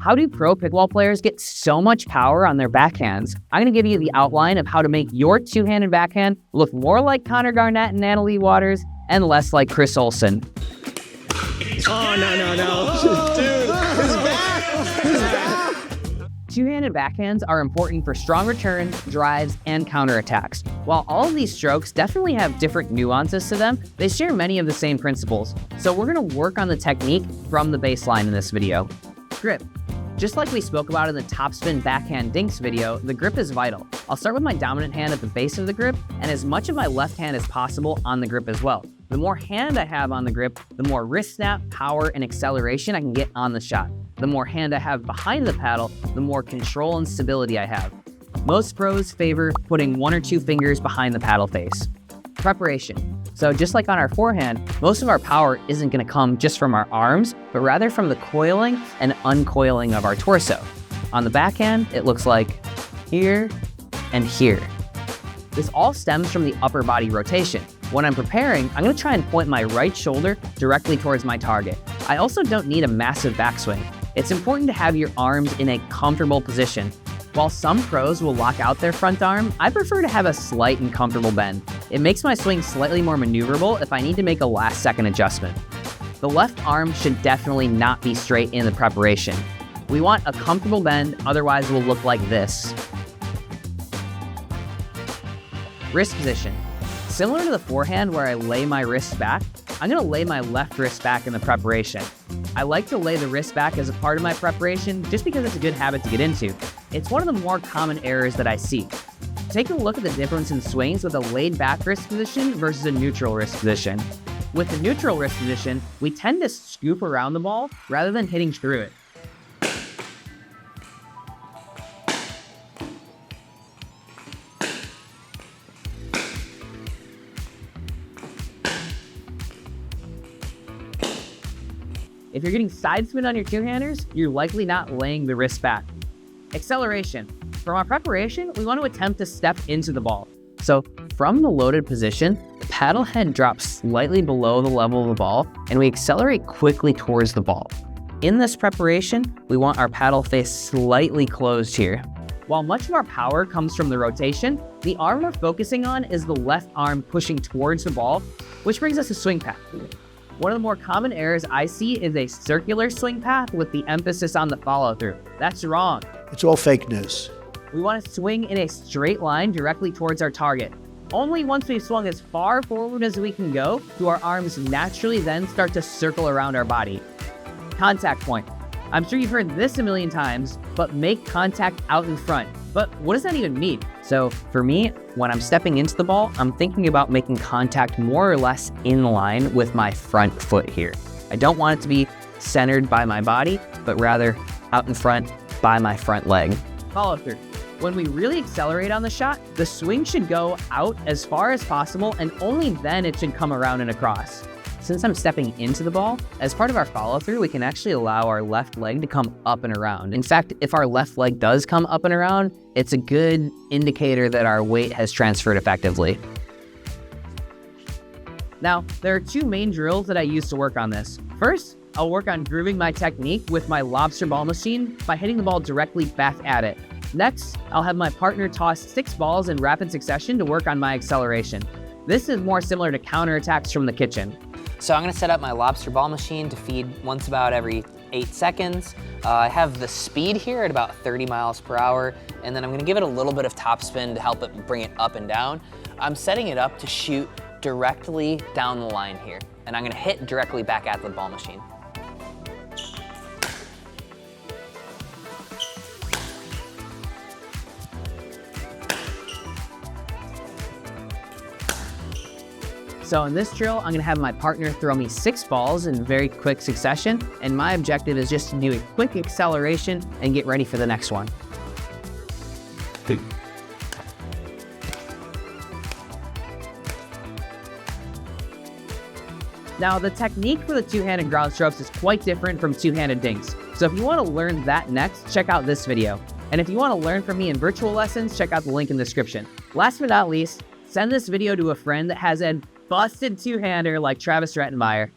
How do pro pickleball players get so much power on their backhands? I'm going to give you the outline of how to make your two-handed backhand look more like Connor Garnett and Leigh Waters and less like Chris Olsen. Oh, no. Dude, his back. Two-handed backhands are important for strong returns, drives, and counterattacks. While all of these strokes definitely have different nuances to them, they share many of the same principles. So we're going to work on the technique from the baseline in this video. Grip. Just like we spoke about in the topspin backhand dinks video, the grip is vital. I'll start with my dominant hand at the base of the grip and as much of my left hand as possible on the grip as well. The more hand I have on the grip, the more wrist snap, power, and acceleration I can get on the shot. The more hand I have behind the paddle, the more control and stability I have. Most pros favor putting 1 or 2 fingers behind the paddle face. Preparation. So just like on our forehand, most of our power isn't going to come just from our arms, but rather from the coiling and uncoiling of our torso. On the backhand, it looks like here and here. This all stems from the upper body rotation. When I'm preparing, I'm going to try and point my right shoulder directly towards my target. I also don't need a massive backswing. It's important to have your arms in a comfortable position. While some pros will lock out their front arm, I prefer to have a slight and comfortable bend. It makes my swing slightly more maneuverable if I need to make a last-second adjustment. The left arm should definitely not be straight in the preparation. We want a comfortable bend, otherwise we'll look like this. Wrist position. Similar to the forehand where I lay my wrist back, I'm going to lay my left wrist back in the preparation. I like to lay the wrist back as a part of my preparation just because it's a good habit to get into. It's one of the more common errors that I see. Take a look at the difference in swings with a laid back wrist position versus a neutral wrist position. With the neutral wrist position, we tend to scoop around the ball rather than hitting through it. If you're getting sidespin on your two-handers, you're likely not laying the wrist back. Acceleration. From our preparation, we want to attempt to step into the ball. So from the loaded position, the paddle head drops slightly below the level of the ball, and we accelerate quickly towards the ball. In this preparation, we want our paddle face slightly closed here. While much of our power comes from the rotation, the arm we're focusing on is the left arm pushing towards the ball, which brings us to swing path. One of the more common errors I see is a circular swing path with the emphasis on the follow-through. That's wrong. It's all fake news. We want to swing in a straight line directly towards our target. Only once we've swung as far forward as we can go do our arms naturally then start to circle around our body. Contact point. I'm sure you've heard this a million times, but make contact out in front. But what does that even mean? So for me, when I'm stepping into the ball, I'm thinking about making contact more or less in line with my front foot here. I don't want it to be centered by my body, but rather out in front by my front leg. Follow through. When we really accelerate on the shot, the swing should go out as far as possible, and only then it should come around and across. Since I'm stepping into the ball, as part of our follow-through, we can actually allow our left leg to come up and around. In fact, if our left leg does come up and around, it's a good indicator that our weight has transferred effectively. Now, there are 2 main drills that I use to work on this. First, I'll work on grooving my technique with my lobster ball machine by hitting the ball directly back at it. Next, I'll have my partner toss 6 balls in rapid succession to work on my acceleration. This is more similar to counterattacks from the kitchen. So I'm gonna set up my lobster ball machine to feed once about every 8 seconds. I have the speed here at about 30 miles per hour, and then I'm gonna give it a little bit of topspin to help it bring it up and down. I'm setting it up to shoot directly down the line here, and I'm gonna hit directly back at the ball machine. So in this drill, I'm gonna have my partner throw me 6 balls in very quick succession, and my objective is just to do a quick acceleration and get ready for the next one. Now, the technique for the two-handed ground strokes is quite different from two-handed dinks. So if you wanna learn that next, check out this video. And if you wanna learn from me in virtual lessons, check out the link in the description. Last but not least, send this video to a friend that has a busted two-hander like Travis Rettenmeyer.